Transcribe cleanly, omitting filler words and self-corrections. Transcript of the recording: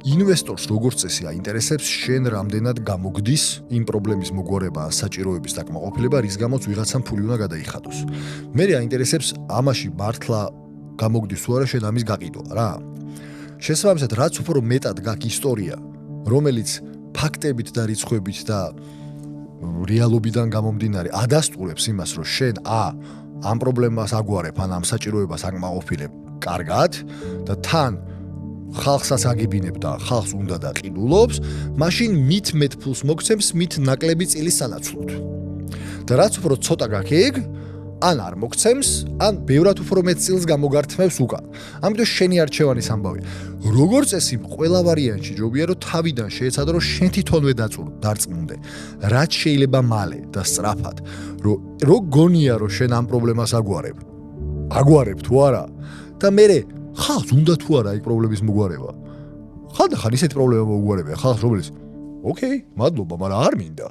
ინვესტორს როგორც წესი აინტერესებს შენ რამდენად გამოგდის იმ პრობლემის მოგვარება, საჭიროების დაკმაყოფილება, რის გამოც ვიღაცამ ფული უნდა გადაიხადოს. მე აინტერესებს ამაში მართლა გამოგდის თუ არა შენ ამის გაყიდვა რა. შესაბამისად, რაც უფრო მეტად გაქვს ისტორია, რომელიც ფაქტებით და რიცხვებით და რეალობიდან გამომდინარე ადასტურებს იმას, რომ შენ ამ პრობლემას აგვარებ, ან ამ საჭიროებას აკმაყოფილებ კარგად და თან ხალხსაც აგებინებ და ხალხს უნდა და ყიდულობს, მაშინ მით მეტ ფულს მოგცემს, მით ნაკლები წილის სანაცვლოდ. და რაც უფრო ცოტა გაქვს ეგ, ან არ მოგცემს, ან ბევრად უფრო მეტ წილს გამოგართმევს უკან. ამიტომ შენი არჩევანის ამბავია. როგორც წესი, ყველა ვარიანტში ჯობია, რომ თავიდან შეეცადო, რომ შენ თვითონვე დარწმუნდე. რაც შეიძლება მალე და სწრაფად, რომ გონია, რომ შენ ამ პრობლემას აგვარებ თუ არა და მე ხალხს უნდა თუ არა ეგ პრობლემის მოგვარება. ხან ისეთი პრობლემა მოგვარებია ხალხს, რომელიც ოკეი, მადლობა, მაგრამ არ მინდა.